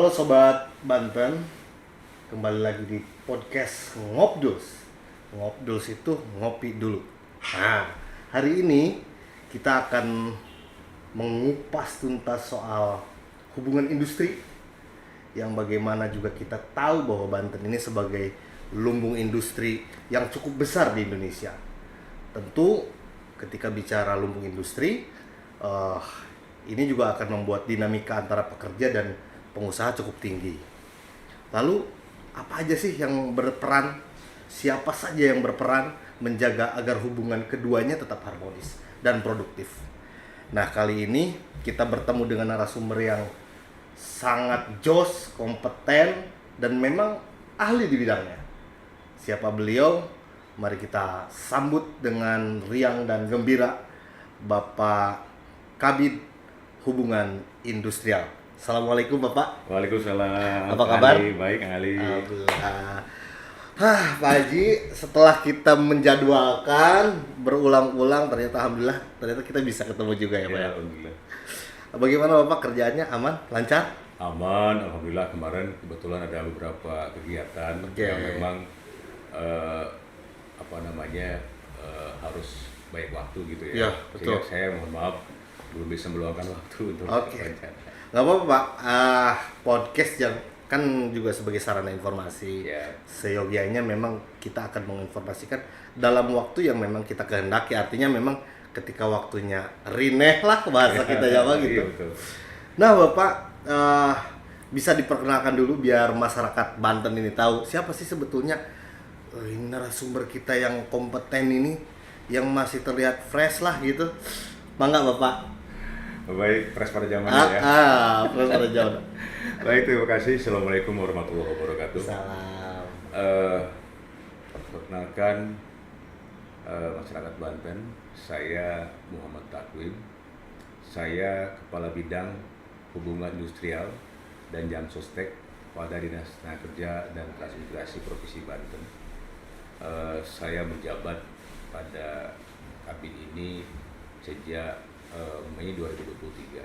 Halo Sobat Banten, kembali lagi di podcast Ngobduls. Ngobduls itu ngopi dulu. Nah, hari ini kita akan mengupas tuntas soal hubungan industri, yang bagaimana juga kita tahu bahwa Banten ini sebagai lumbung industri yang cukup besar di Indonesia. Tentu ketika bicara lumbung industri, ini juga akan membuat dinamika antara pekerja dan pengusaha cukup tinggi. Lalu apa aja sih yang berperan? Siapa saja yang berperan menjaga agar hubungan keduanya tetap harmonis dan produktif? Nah, kali ini kita bertemu dengan narasumber yang sangat jos, kompeten, dan memang ahli di bidangnya. Siapa beliau? Mari kita sambut dengan riang dan gembira Bapak Kabid Hubungan Industrial. Assalamualaikum Bapak. Waalaikumsalam. Apa kabar? Baik, Ali. Alhamdulillah. Pak Haji, setelah kita menjadwalkan berulang-ulang, alhamdulillah ternyata kita bisa ketemu juga ya Pak. Ya, alhamdulillah. Bagaimana Bapak kerjaannya? Aman? Lancar? Aman, alhamdulillah. Kemarin kebetulan ada beberapa kegiatan yang memang harus banyak waktu gitu ya. Ya, betul. Sehingga saya mohon maaf belum bisa meluangkan waktu untuk rencana. Nggak apa-apa Pak, podcast yang kan juga sebagai sarana informasi. Seyogianya memang kita akan menginformasikan dalam waktu yang memang kita kehendaki. Artinya memang ketika waktunya rineh lah bahasa kita Jawa gitu. Iya, betul. Nah Bapak, bisa diperkenalkan dulu biar masyarakat Banten ini tahu siapa sih sebetulnya ini narasumber kita yang kompeten ini, yang masih terlihat fresh lah gitu. Mangga Bapak. Baik, fresh pada zamannya ya. Fresh pada zaman. Baik, terima kasih. Assalamualaikum warahmatullahi wabarakatuh. Salam. Perkenalkan masyarakat Banten, saya Muhammad Takwim. Saya Kepala Bidang Hubungan Industrial dan Jamsostek pada Dinas Tenaga Kerja dan Transmigrasi Provinsi Banten. Saya menjabat pada kabin ini sejak Mei 2023.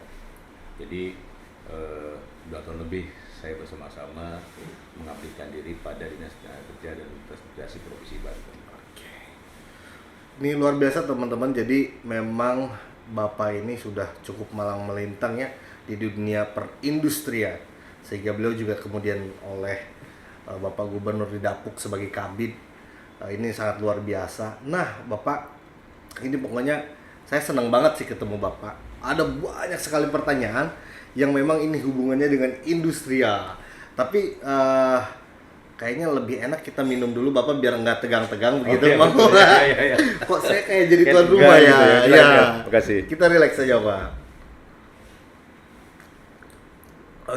Jadi 2 tahun lebih saya bersama-sama mengabdikan diri pada Dinas Tenaga Kerja dan Transmigrasi Provinsi Banten. Ini luar biasa teman-teman. Jadi memang Bapak ini sudah cukup malang melintang ya di dunia perindustrian, sehingga beliau juga kemudian oleh Bapak Gubernur didapuk sebagai kabid. Ini sangat luar biasa. Nah Bapak, ini pokoknya saya senang banget sih ketemu Bapak. Ada banyak sekali pertanyaan yang memang ini hubungannya dengan industrial. Tapi kayaknya lebih enak kita minum dulu Bapak biar nggak tegang-tegang begitu. Iya. Kok saya kayak jadi tuan rumah ya? Gitu ya. Terima kasih. Kita relax saja Pak.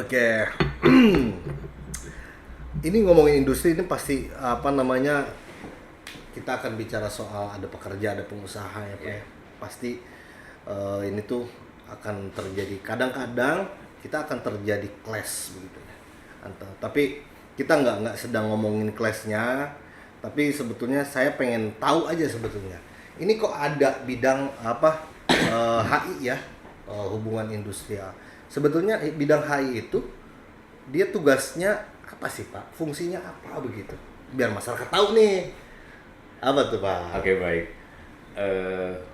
Oke. Ini ngomongin industri ini pasti kita akan bicara soal ada pekerja, ada pengusaha ya Pak. Pasti ini tuh akan terjadi, kadang-kadang kita akan terjadi clash begitu ya. Tapi kita nggak sedang ngomongin clashnya, tapi sebetulnya saya pengen tahu aja sebetulnya ini kok ada bidang HI ya, hubungan industrial. Sebetulnya bidang HI itu dia tugasnya apa sih Pak? Fungsinya apa begitu? Biar masyarakat tahu nih. Apa tuh Pak? Oke, baik.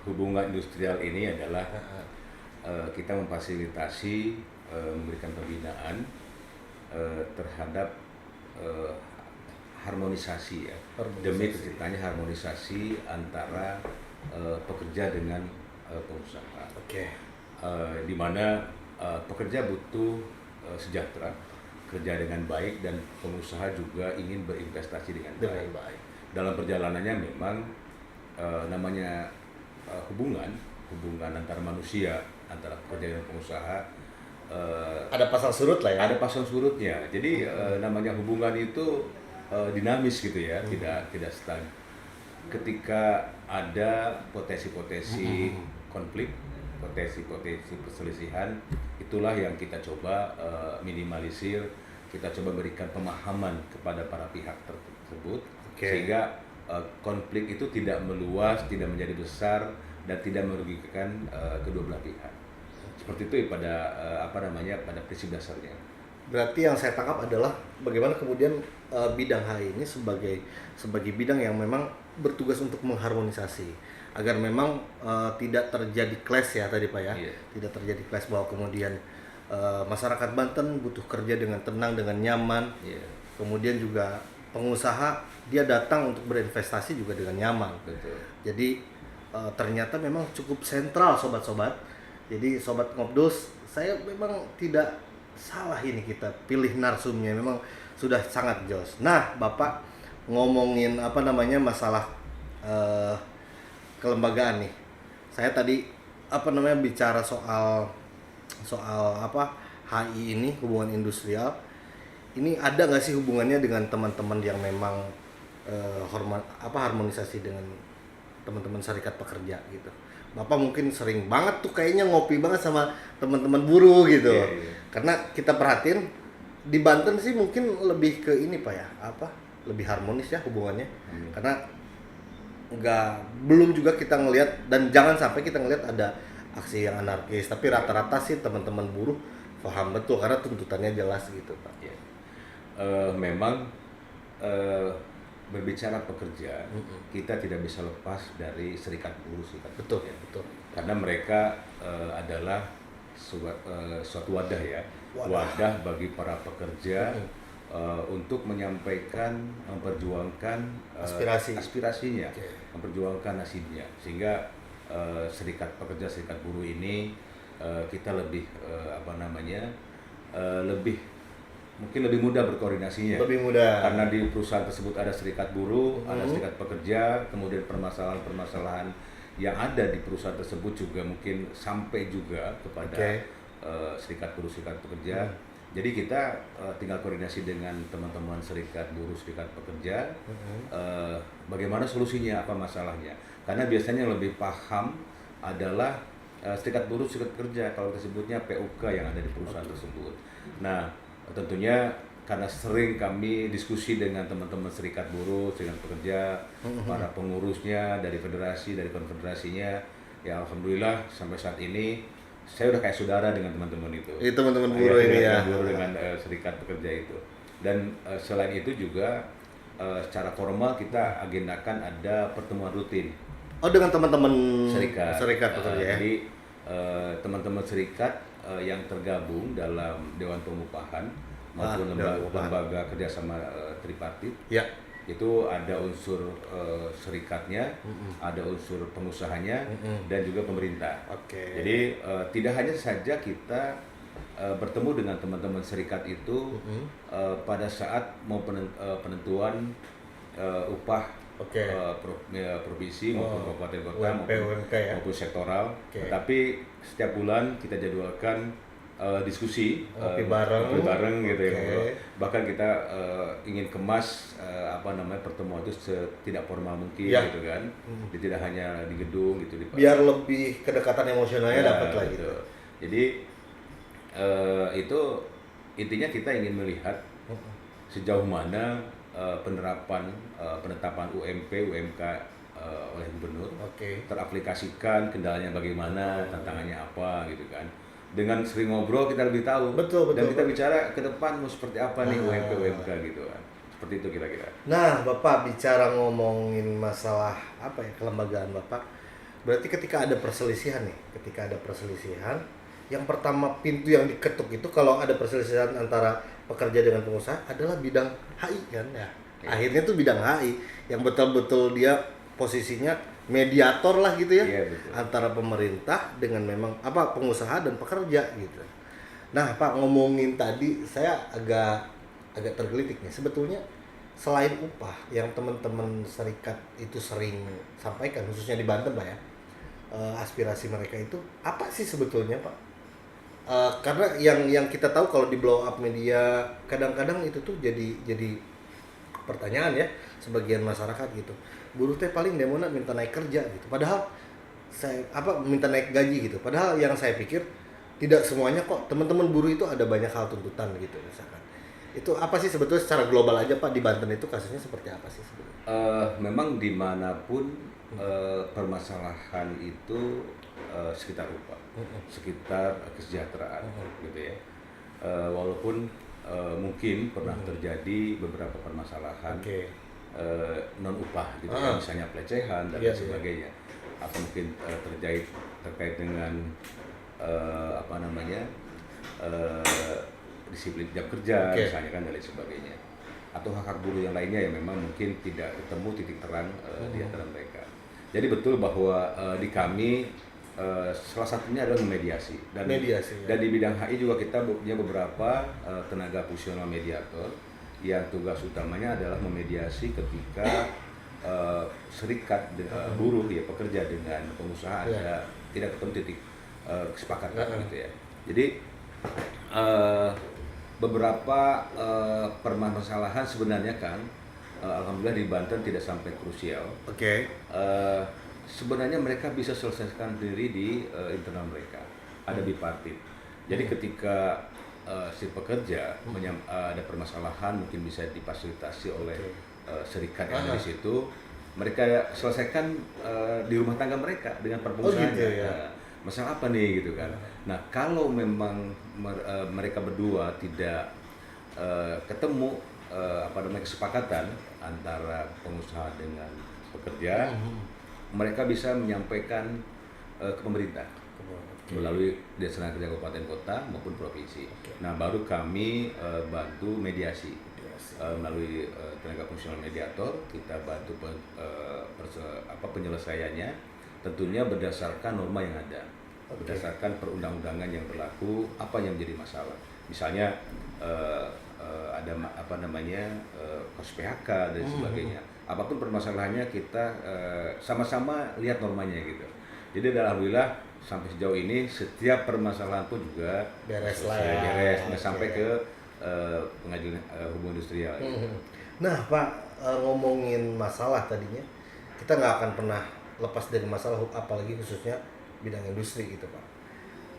Hubungan industrial ini adalah kita memfasilitasi, memberikan pembinaan terhadap harmonisasi ya. Demi terciptanya harmonisasi antara pekerja dengan pengusaha. Di mana pekerja butuh sejahtera, kerja dengan baik, dan pengusaha juga ingin berinvestasi dengan baik. Dalam perjalanannya memang namanya hubungan antar manusia, antara pekerja dan pengusaha, ada pasang surut lah ya. Ada pasang surutnya. Jadi namanya hubungan itu dinamis gitu ya, tidak stagnan. Ketika ada potensi-potensi konflik, potensi-potensi perselisihan, itulah yang kita coba minimalisir. Kita coba berikan pemahaman kepada para pihak tersebut, sehingga konflik itu tidak meluas, tidak menjadi besar, dan tidak merugikan kedua belah pihak. Seperti itu pada pada prinsip dasarnya. Berarti yang saya tangkap adalah bagaimana kemudian bidang HI ini sebagai bidang yang memang bertugas untuk mengharmonisasi agar memang tidak terjadi clash ya tadi Pak ya. Iya. Tidak terjadi clash bahwa kemudian masyarakat Banten butuh kerja dengan tenang, dengan nyaman. Iya. Kemudian juga pengusaha dia datang untuk berinvestasi juga dengan nyaman. Betul. Jadi ternyata memang cukup sentral sobat-sobat. Jadi sobat Ngobdos, saya memang tidak salah ini kita pilih narsumnya, memang sudah sangat jos. Nah, Bapak ngomongin apa namanya masalah eh, kelembagaan nih. Saya tadi apa namanya bicara soal apa HI ini hubungan industrial. Ini ada nggak sih hubungannya dengan teman-teman yang memang harmonisasi dengan teman-teman serikat pekerja gitu. Bapak mungkin sering banget tuh kayaknya ngopi banget sama teman-teman buruh gitu. Iya, iya. Karena kita perhatiin di Banten sih mungkin lebih ke ini Pak ya, apa? Lebih harmonis ya hubungannya. Karena belum juga kita ngelihat dan jangan sampai kita ngelihat ada aksi yang anarkis, tapi rata-rata sih teman-teman buruh paham betul karena tuntutannya jelas gitu Pak. Ya. Memang berbicara pekerja, kita tidak bisa lepas dari serikat buruh, serikat Betul, pekerja. betul. Karena mereka adalah suatu wadah ya, wadah bagi para pekerja untuk menyampaikan, memperjuangkan aspirasinya, memperjuangkan nasibnya, sehingga serikat pekerja, serikat buruh ini kita lebih mungkin lebih mudah berkoordinasinya. Lebih mudah. Karena di perusahaan tersebut ada serikat buruh, ada serikat pekerja, kemudian permasalahan-permasalahan yang ada di perusahaan tersebut juga mungkin sampai juga kepada serikat buruh, serikat pekerja. Jadi kita tinggal koordinasi dengan teman-teman serikat buruh, serikat pekerja, bagaimana solusinya, apa masalahnya. Karena biasanya yang lebih paham adalah serikat buruh, serikat pekerja, kalau kita sebutnya PUK yang ada di perusahaan tersebut. Nah, tentunya karena sering kami diskusi dengan teman-teman serikat buruh, serikat pekerja, para pengurusnya dari federasi, dari konfederasinya, ya alhamdulillah sampai saat ini saya udah kayak saudara dengan teman-teman itu. Teman-teman buruh ini ya. Buruh dengan serikat pekerja itu. Dan selain itu juga secara formal kita agendakan ada pertemuan rutin. Oh, dengan teman-teman serikat pekerja ya. Jadi teman-teman serikat yang tergabung dalam Dewan Pengupahan maupun lembaga kerjasama tripartit, ya, itu ada unsur serikatnya, ada unsur pengusahanya, dan juga pemerintah. Jadi tidak hanya saja kita bertemu dengan teman-teman serikat itu pada saat mau penentuan upah provinsi maupun kabupaten kota maupun sektoral, tetapi setiap bulan kita jadwalkan diskusi bareng gitu ya. Bahkan kita ingin kemas pertemuan itu setidak formal mungkin gitu kan. Tidak hanya di gedung gitu biar lebih kedekatan emosionalnya dapat lah gitu. Jadi itu intinya kita ingin melihat sejauh mana penetapan UMP, UMK oleh gubernur teraplikasikan, kendalanya bagaimana, tantangannya apa gitu kan. Dengan sering ngobrol kita lebih tahu. Dan kita bicara ke depan mau seperti apa nih UMP, UMK gitu kan. Seperti itu kira-kira. Nah, Bapak bicara ngomongin masalah kelembagaan Bapak. Berarti ketika ada perselisihan, yang pertama pintu yang diketuk itu kalau ada perselisihan antara pekerja dengan pengusaha adalah bidang HI kan ya. Akhirnya tuh bidang HI yang betul-betul dia posisinya mediator lah gitu ya, antara pemerintah dengan memang pengusaha dan pekerja gitu. Nah, Pak, ngomongin tadi saya agak tergelitik nih. Sebetulnya selain upah yang teman-teman serikat itu sering sampaikan, khususnya di Banten Pak ya, aspirasi mereka itu apa sih sebetulnya Pak? Karena yang kita tahu kalau di blow up media kadang-kadang itu tuh jadi pertanyaan ya sebagian masyarakat gitu. Buruh teh paling demona minta naik kerja gitu. Padahal minta naik gaji gitu. Padahal yang saya pikir tidak semuanya kok. Teman-teman buruh itu ada banyak hal tuntutan gitu misalkan. Itu apa sih sebetulnya secara global aja Pak di Banten itu kasusnya seperti apa sih sebetulnya? Memang dimanapun permasalahan itu sekitar upah, sekitar kesejahteraan gitu ya. Walaupun mungkin pernah terjadi beberapa permasalahan Oke. non upah gitu ya, misalnya pelecehan dan lain Iya. sebagainya, atau mungkin terkait dengan apa namanya disiplin jam kerja misalnya kan dan lain sebagainya, atau hak-hak buruh yang lainnya yang memang mungkin tidak ketemu titik terang di antara mereka. Jadi betul bahwa di kami salah satunya adalah memediasi dan Mediasi, ya. dan di bidang HI juga kita punya beberapa tenaga fungsional mediator yang tugas utamanya adalah memediasi ketika serikat buruh ya pekerja dengan pengusaha ada tidak ketemu titik kesepakatan gitu ya. Jadi beberapa permasalahan sebenarnya kan alhamdulillah di Banten tidak sampai krusial. Oke. Sebenarnya mereka bisa selesaikan diri di internal mereka, ada bipartit. Jadi ketika si pekerja ada permasalahan mungkin bisa difasilitasi oleh serikat yang ada di situ, mereka selesaikan di rumah tangga mereka dengan perpengusahanya. gitu ya. Masalah apa nih gitu kan. Nah kalau memang mereka berdua tidak ketemu apa namanya kesepakatan antara pengusaha dengan pekerja, mereka bisa menyampaikan ke pemerintah melalui Dinas Tenaga Kerja Kabupaten Kota maupun provinsi. Nah baru kami bantu mediasi. Melalui tenaga fungsional mediator kita bantu penyelesaiannya, tentunya berdasarkan norma yang ada, berdasarkan perundang-undangan yang berlaku, apa yang menjadi masalah. Misalnya ada apa namanya kasus PHK dan sebagainya. Apapun permasalahannya kita sama-sama lihat normanya gitu. Jadi alhamdulillah sampai sejauh ini setiap permasalahan pun juga Beres lah ya. beres, nggak sampai ke pengadilan hubungan industrial. Gitu. Nah Pak, ngomongin masalah tadinya, kita nggak akan pernah lepas dari masalah apalagi khususnya bidang industri gitu Pak.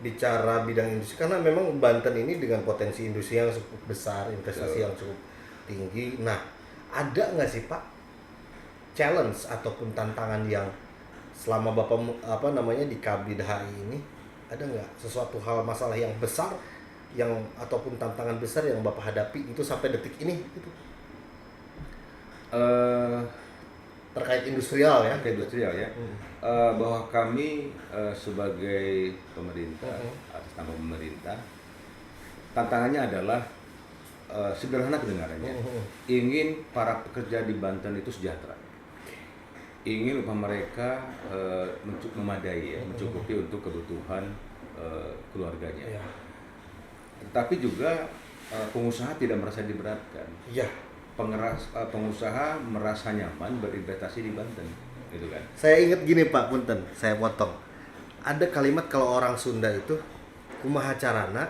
Bicara bidang industri karena memang Banten ini dengan potensi industri yang cukup besar, investasi yang cukup tinggi. Nah, ada nggak sih Pak challenge ataupun tantangan yang selama Bapak di Kabid HI ini, ada nggak sesuatu hal masalah yang besar yang ataupun tantangan besar yang Bapak hadapi itu sampai detik ini gitu? Terkait industrial ya. Terkait industrial ya. Bahwa kami sebagai pemerintah atas nama pemerintah, tantangannya adalah sederhana kedengarannya, ingin para pekerja di Banten itu sejahtera, ingin upah mereka memadai ya, mencukupi untuk kebutuhan keluarganya. Tetapi juga pengusaha tidak merasa diberatkan. Iya. Pengusaha merasa nyaman berinvestasi di Banten, gitu kan? Saya ingat gini Pak, punten, saya potong. Ada kalimat kalau orang Sunda itu kumaha carana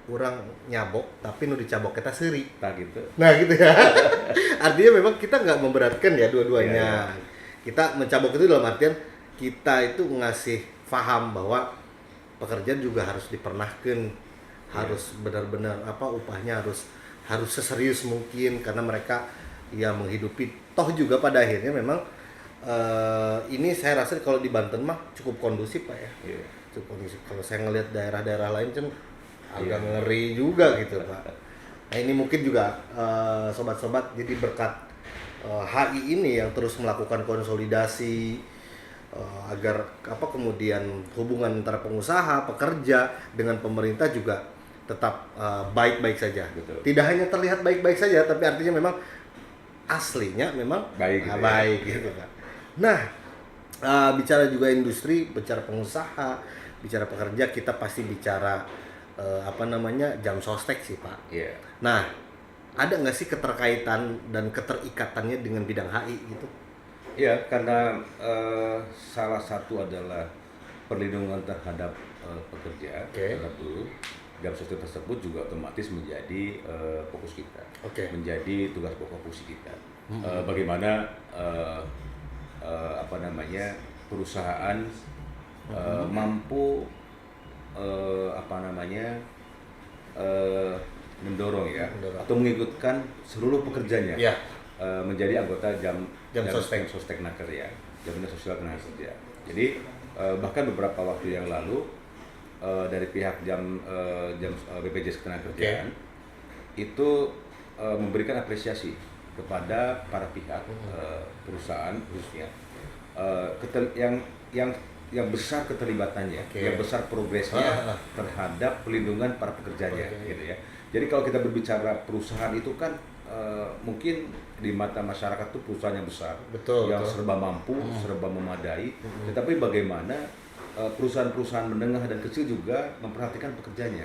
orang nyabok tapi nu dicabok kita seuri. Tak gitu. Nah gitu ya. Artinya memang kita nggak memberatkan ya dua-duanya. Ya. Kita mencabok itu dalam artian kita itu ngasih paham bahwa pekerjaan juga harus dipernahkan, harus benar-benar upahnya harus seserius mungkin karena mereka ya menghidupi toh juga pada akhirnya memang ini saya rasa kalau di Banten mah cukup kondusif Pak ya. Cukup kondusif. Kalau saya ngelihat daerah-daerah lain kan agak ngeri juga gitu Pak. Nah ini mungkin juga sobat-sobat jadi berkat HI ini yang terus melakukan konsolidasi agar kemudian hubungan antara pengusaha, pekerja dengan pemerintah juga tetap baik-baik saja. Betul. Tidak hanya terlihat baik-baik saja, tapi artinya memang aslinya memang baik, gitu baik gitu kan. Nah, bicara juga industri, bicara pengusaha, bicara pekerja, kita pasti bicara jam sostek sih Pak. Yeah. Nah, ada nggak sih keterkaitan dan keterikatannya dengan bidang HI gitu? Ya, karena salah satu adalah perlindungan terhadap pekerja, terhadap buruh. Jam sostek tersebut juga otomatis menjadi fokus kita, menjadi tugas pokok fungsi kita. Bagaimana perusahaan mampu mendorong atau mengikutkan seluruh pekerjanya menjadi anggota jam sostek naker ya, jaminan sosial tenaga kerja. Jadi bahkan beberapa waktu yang lalu dari pihak BPJS Ketenagakerjaan itu memberikan apresiasi kepada para pihak perusahaan khususnya yang besar keterlibatannya, yang besar progresnya terhadap pelindungan para pekerjanya, gitu ya. Jadi kalau kita berbicara perusahaan itu kan mungkin di mata masyarakat itu perusahaan yang besar, yang serba mampu, serba memadai. Tetapi bagaimana perusahaan-perusahaan menengah dan kecil juga memperhatikan pekerjanya,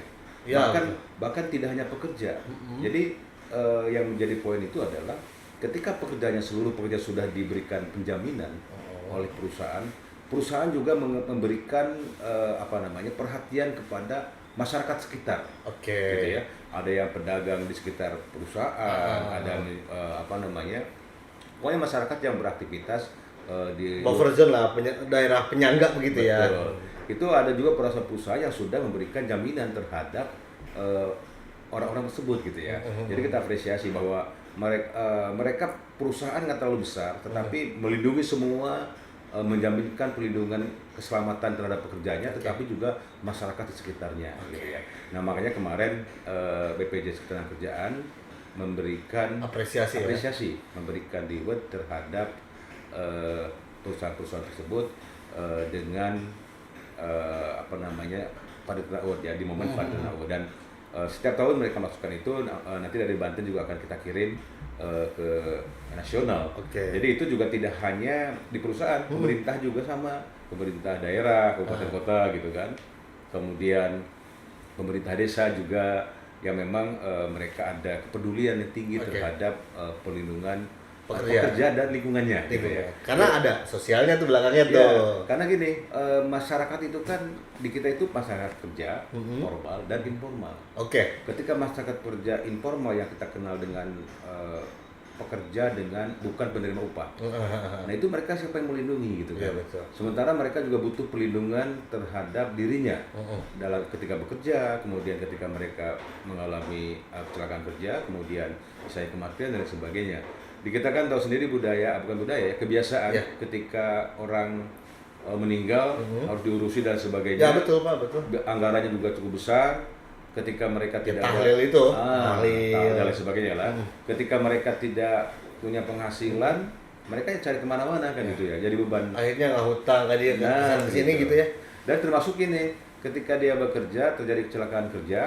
bahkan tidak hanya pekerja. Jadi yang menjadi poin itu adalah ketika seluruh pekerja sudah diberikan penjaminan oleh perusahaan juga memberikan perhatian kepada masyarakat sekitar, gitu ya. Ada yang pedagang di sekitar perusahaan, ada pokoknya masyarakat yang beraktivitas di buffer zone lah, daerah penyangga begitu. Betul. Ya. Itu ada juga perusahaan yang sudah memberikan jaminan terhadap orang-orang tersebut, gitu ya. Jadi kita apresiasi bahwa mereka perusahaan nggak terlalu besar, tetapi melindungi semua, menjaminkan perlindungan keselamatan terhadap pekerjanya, tetapi juga masyarakat di sekitarnya, gitu ya. Nah makanya kemarin BPJS Ketenagakerjaan memberikan apresiasi, memberikan reward terhadap perusahaan-perusahaan tersebut dengan Partner Award ya, di momen Partner Award. Dan setiap tahun mereka masukkan itu, nanti dari Banten juga akan kita kirim ke nasional. Jadi itu juga tidak hanya di perusahaan, pemerintah juga sama, pemerintah daerah, kabupaten kota gitu kan. Kemudian pemerintah desa juga yang memang mereka ada kepedulian yang tinggi terhadap perlindungan pekerja dan lingkungannya, gitu ya. Karena ada sosialnya tuh belakangnya tuh. Karena gini, masyarakat itu kan di kita itu masyarakat kerja formal dan informal. Ketika masyarakat kerja informal yang kita kenal dengan pekerja dengan bukan penerima upah. Nah itu mereka siapa yang melindungi, gitu kan. Sementara mereka juga butuh perlindungan terhadap dirinya dalam ketika bekerja, kemudian ketika mereka mengalami kecelakaan kerja, kemudian misalnya kematian dan sebagainya. Di kita kan tahu sendiri kebiasaan ketika orang meninggal harus diurusi dan sebagainya. Ya betul Pak, betul. Anggarannya juga cukup besar. Ketika mereka tidak tahlil itu, tahlil dan sebagainya lah. Ketika mereka tidak punya penghasilan, mereka cari kemana-mana kan gitu ya. Jadi beban. Akhirnya nggak hutang kan dia ke sini gitu ya. Dan termasuk ini, ketika dia bekerja terjadi kecelakaan kerja.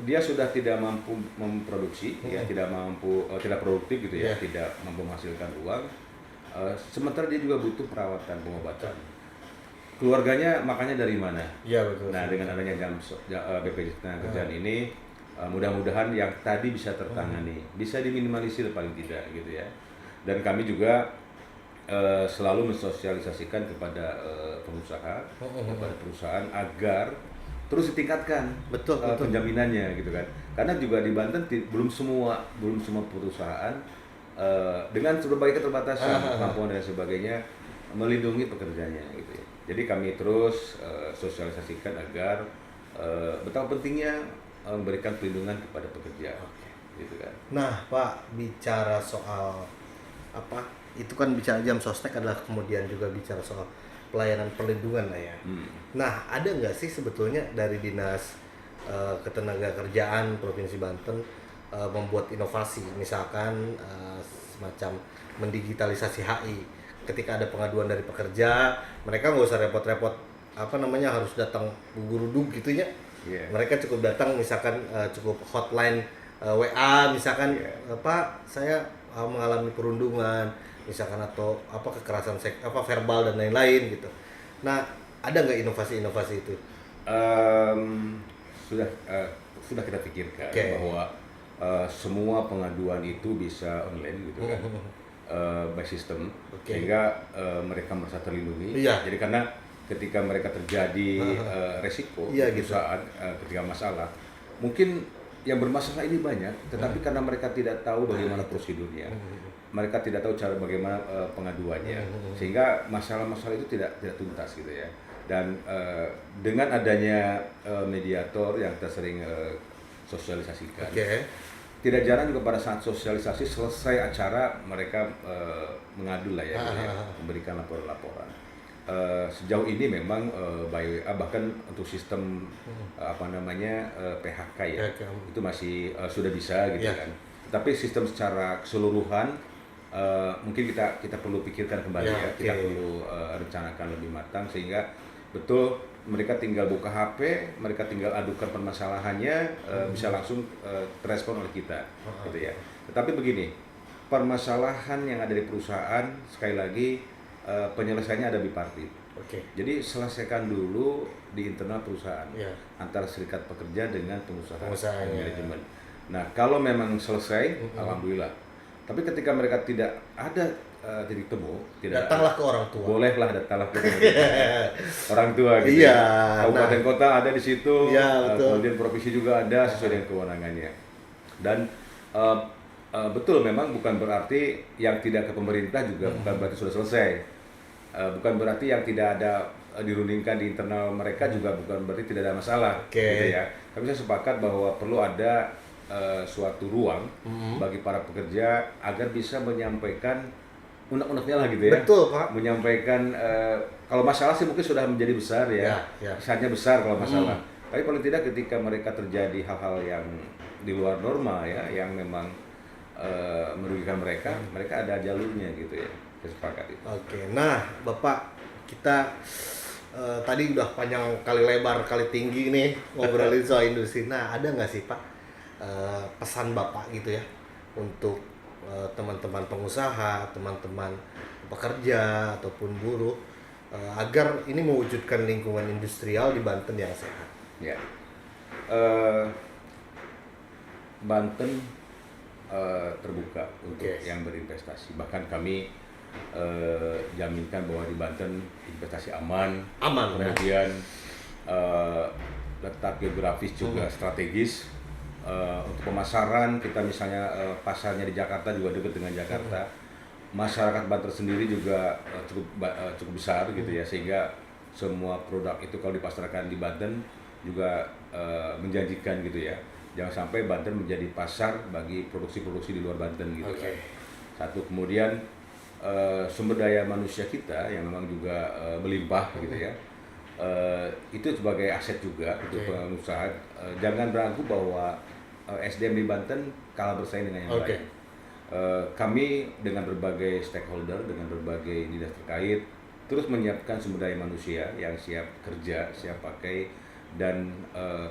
Dia sudah tidak mampu memproduksi, tidak produktif gitu ya, tidak mampu menghasilkan uang. Sementara dia juga butuh perawatan, pengobatan. Keluarganya makanya dari mana? Iya betul. Nah dengan adanya BPJS Ketenagakerjaan ini, mudah-mudahan yang tadi bisa tertangani, bisa diminimalisir paling tidak gitu ya. Dan kami juga selalu mensosialisasikan kepada pengusaha, kepada perusahaan agar terus ditingkatkan penjaminannya, gitu kan. Karena juga di Banten belum semua perusahaan dengan berbagai keterbatasan kemampuan dan sebagainya melindungi pekerjanya, gitu ya. Jadi kami terus sosialisasikan agar betapa pentingnya memberikan perlindungan kepada pekerja, gitu kan. Nah Pak, bicara soal itu kan bicara jam sostek adalah kemudian juga bicara soal pelayanan perlindungan lah ya. Nah, ada nggak sih sebetulnya dari Dinas Ketenagakerjaan Provinsi Banten membuat inovasi, misalkan semacam mendigitalisasi HI. Ketika ada pengaduan dari pekerja, mereka nggak usah repot-repot harus datang gurudug gitu ya. Mereka cukup datang, misalkan cukup hotline WA, misalkan Pak, saya mengalami perundungan, misalkan atau kekerasan verbal dan lain-lain gitu. Nah, ada nggak inovasi-inovasi itu? Sudah kita pikirkan bahwa semua pengaduan itu bisa online gitu kan, by system, sehingga mereka merasa terlindungi. Jadi karena ketika mereka terjadi resiko perusahaan, ketika masalah, mungkin yang bermasalah ini banyak, tetapi karena mereka tidak tahu bagaimana prosedurnya, mereka tidak tahu cara bagaimana pengaduannya, sehingga masalah-masalah itu tidak tuntas gitu ya. Dan dengan adanya mediator yang kita sering sosialisasikan, tidak jarang juga pada saat sosialisasi selesai acara mereka mengadu lah ya, memberikan laporan-laporan. sejauh ini memang by WA bahkan untuk sistem PHK ya, PHK. itu masih sudah bisa gitu Ya. kan. Tapi sistem secara keseluruhan mungkin kita perlu pikirkan kembali Ya, ya, kita oke. perlu rencanakan lebih matang sehingga betul mereka tinggal buka HP, mereka tinggal adukan permasalahannya, bisa langsung terespon oleh kita, gitu ya. Tetapi begini, permasalahan yang ada di perusahaan sekali lagi penyelesaiannya ada bipartit. Oke. Jadi selesaikan dulu di internal perusahaan Ya. antara serikat pekerja dengan Pengusahanya. manajemen. Nah kalau memang selesai, alhamdulillah. Tapi ketika mereka tidak ada titik temu, tidak Datanglah ke orang tua. bolehlah datanglah ke orang tua gitu. Iya, Kabupaten kota ada di situ, Iya, betul. kemudian provinsi juga ada sesuai dengan kewenangannya. Dan eh, betul memang bukan berarti yang tidak ke pemerintah juga bukan berarti sudah selesai. Bukan berarti yang tidak ada dirundingkan di internal mereka juga bukan berarti tidak ada masalah, Oke. gitu ya. Kami saya sepakat bahwa perlu ada suatu ruang bagi para pekerja agar bisa menyampaikan unek-uneknya lah gitu ya. Betul, Pak. Menyampaikan kalau masalah sih mungkin sudah menjadi besar ya. Ya. Kesannya besar kalau masalah. Tapi paling tidak ketika mereka terjadi hal-hal yang di luar norma ya, yang memang merugikan mereka, mereka ada jalurnya gitu ya. Saya sepakat itu. Oke, nah Bapak, kita tadi udah panjang kali lebar kali tinggi nih ngobrolin soal industri. Nah, ada nggak sih Pak pesan Bapak gitu ya untuk teman-teman pengusaha, teman-teman pekerja ataupun buruh agar ini mewujudkan lingkungan industrial di Banten yang sehat? Ya. Eh, Banten terbuka untuk Oke. yang berinvestasi. Bahkan kami jaminkan bahwa di Banten investasi aman, Aman, ya? kemudian letak geografis juga strategis. Untuk pemasaran kita misalnya pasarnya di Jakarta juga dekat dengan Jakarta. Masyarakat Banten sendiri juga cukup besar gitu ya, sehingga semua produk itu kalau dipasarkan di Banten juga menjanjikan gitu ya. Jangan sampai Banten menjadi pasar bagi produksi-produksi di luar Banten gitu Oke. kan. Satu, kemudian sumber daya manusia kita yang memang juga melimpah gitu ya. Itu sebagai aset juga untuk Oke. pengusaha. Jangan ragu bahwa SDM di Banten kalah bersaing dengan yang Oke. lain. Kami dengan berbagai stakeholder, dengan berbagai dinas terkait terus menyiapkan sumber daya manusia yang siap kerja, siap pakai, dan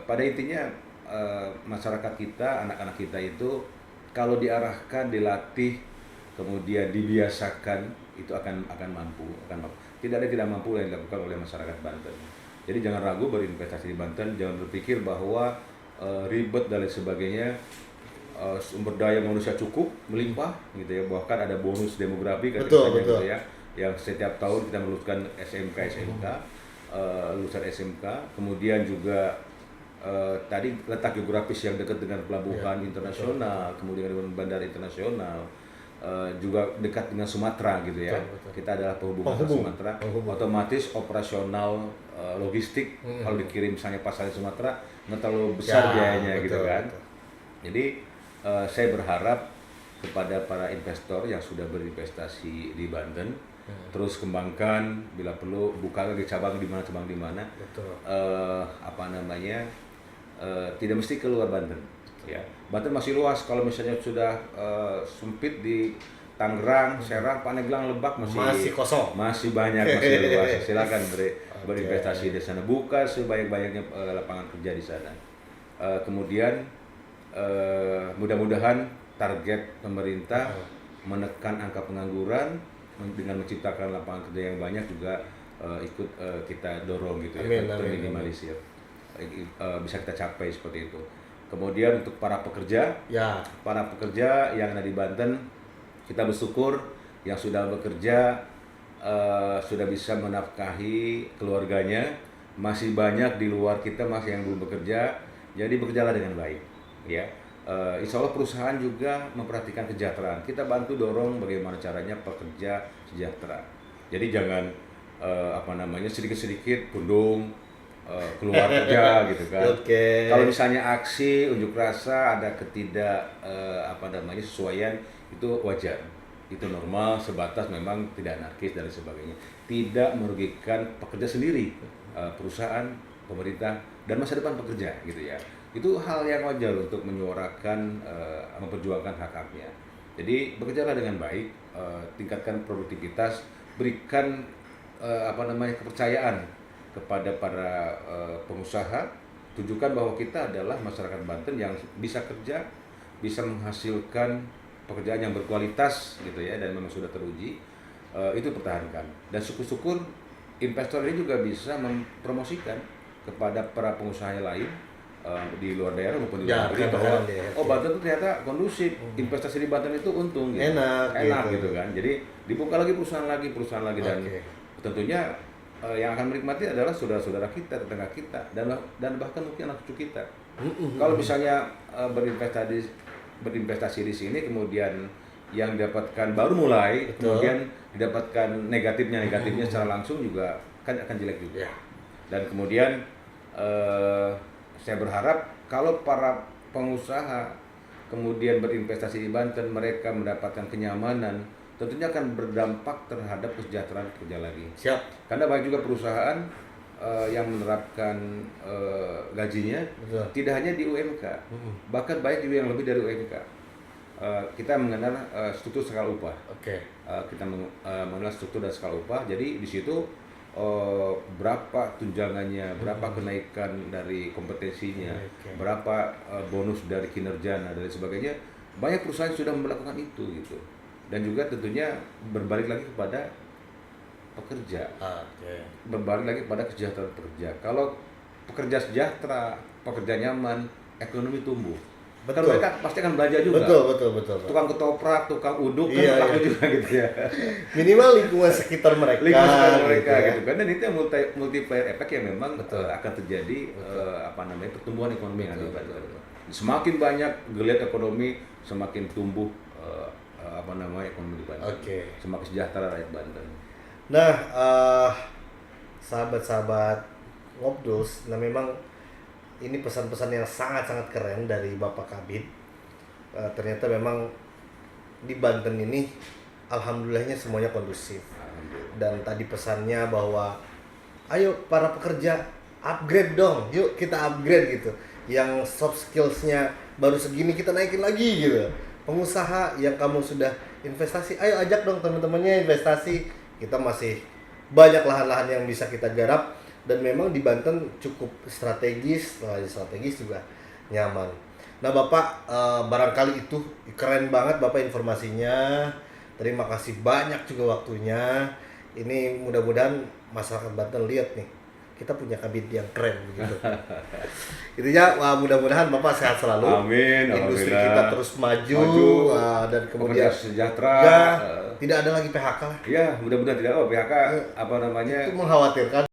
pada intinya masyarakat kita, anak-anak kita itu kalau diarahkan, dilatih, kemudian dibiasakan, itu akan mampu. Tidak ada yang tidak mampu yang dilakukan oleh masyarakat Banten. Jadi jangan ragu berinvestasi di Banten, jangan berpikir bahwa ribet dan lain sebagainya. Sumber daya manusia cukup, melimpah gitu ya, bahkan ada bonus demografi Betul. gitu ya, yang setiap tahun kita meluluskan SMK, lulusan SMK, kemudian juga tadi letak geografis yang dekat dengan pelabuhan internasional, kemudian dengan bandara internasional, juga dekat dengan Sumatera gitu ya. Betul. Kita adalah penghubung antara Sumatera, otomatis operasional logistik kalau dikirim misalnya pasar di Sumatera nggak terlalu besar biayanya gitu kan. betul. Jadi saya berharap kepada para investor yang sudah berinvestasi di Banten, terus kembangkan, bila perlu buka lagi cabang di mana. Betul. Tidak mesti keluar Banten. Ya, Banten masih luas. Kalau misalnya sudah sempit di Tangerang, Serang, Pandeglang, Lebak Masih kosong. masih banyak, masih luas. Silakan berinvestasi di sana. Buka sebanyak-banyaknya lapangan kerja di sana. Kemudian mudah-mudahan target pemerintah menekan angka pengangguran dengan menciptakan lapangan kerja yang banyak juga ikut kita dorong gitu ya, terminimalisir. Bisa kita capai seperti itu. Kemudian untuk para pekerja yang ada di Banten, kita bersyukur yang sudah bekerja sudah bisa menafkahi keluarganya. Masih banyak di luar kita masih yang belum bekerja, jadi bekerjalah dengan baik ya. Insya Allah perusahaan juga memperhatikan kesejahteraan. Kita bantu dorong bagaimana caranya pekerja sejahtera. Jadi jangan sedikit-sedikit pundung keluar kerja gitu kan. Kalau misalnya aksi unjuk rasa ada sesuaian, itu wajar. itu normal, sebatas memang tidak anarkis dan sebagainya, tidak merugikan pekerja sendiri, perusahaan, pemerintah, dan masa depan pekerja gitu ya. Itu hal yang wajar untuk menyuarakan, memperjuangkan hak-haknya. Jadi bekerjalah dengan baik, tingkatkan produktivitas, berikan kepercayaan kepada para pengusaha, tunjukkan bahwa kita adalah masyarakat Banten yang bisa kerja, bisa menghasilkan pekerjaan yang berkualitas gitu ya, dan memang sudah teruji. Itu pertahankan, dan syukur-syukur investor ini juga bisa mempromosikan kepada para pengusaha yang lain di luar daerah maupun di luar negeri bahwa Banten itu ternyata kondusif, investasi di Banten itu untung gitu. Enak gitu kan. Jadi dibuka lagi perusahaan lagi dan tentunya yang akan menikmati adalah saudara-saudara kita, tetangga kita, dan bahkan mungkin anak cucu kita. Kalau misalnya berinvestasi di sini, kemudian yang didapatkan baru mulai, kemudian didapatkan negatifnya secara langsung juga kan akan jelek juga. Dan kemudian saya berharap kalau para pengusaha kemudian berinvestasi di Banten, mereka mendapatkan kenyamanan, tentunya akan berdampak terhadap kesejahteraan kerja lagi. Siap. Karena banyak juga perusahaan yang menerapkan gajinya tidak hanya di UMK, bahkan banyak juga yang lebih dari UMK. Kita mengenal struktur skala upah. Kita mengenal struktur dan skala upah. Jadi di situ berapa tunjangannya, berapa kenaikan dari kompetensinya, berapa bonus dari kinerja dan sebagainya. Banyak perusahaan sudah melakukan itu gitu. Dan juga tentunya berbalik lagi kepada pekerja. Berbalik lagi pada kesejahteraan pekerja. Kalau pekerja sejahtera, pekerja nyaman, ekonomi tumbuh. Kan mereka pasti akan belanja juga. Betul. Tukang ketoprak, tukang uduk kan laku juga gitu ya. Minimal lingkungan sekitar mereka gitu kan. Dan itu yang multiplier effect yang memang akan terjadi pertumbuhan ekonomi yang ada di Banten. Semakin banyak geliat ekonomi, semakin tumbuh ekonomi di Banten. Semakin sejahtera rakyat Banten. Nah, sahabat-sahabat Ngobduls, nah memang ini pesan-pesan yang sangat-sangat keren dari Bapak Kabid. Ternyata memang di Banten ini alhamdulillahnya semuanya kondusif. Dan tadi pesannya bahwa ayo para pekerja upgrade dong, yuk kita upgrade gitu. Yang soft skills-nya baru segini kita naikin lagi gitu. Pengusaha yang kamu sudah investasi, ayo ajak dong teman-temannya investasi. Kita masih banyak lahan-lahan yang bisa kita garap. Dan memang di Banten cukup strategis juga nyaman. Nah Bapak, barangkali itu keren banget Bapak informasinya. Terima kasih banyak juga waktunya. Ini mudah-mudahan masyarakat Banten lihat nih, kita punya kabid yang keren begitu. Intinya mudah-mudahan Bapak sehat selalu. Amin. Industri kita terus maju dan kemudian sejahtera. Tidak ada lagi PHK lah. Ya, mudah-mudahan tidak. PHK itu mengkhawatirkan.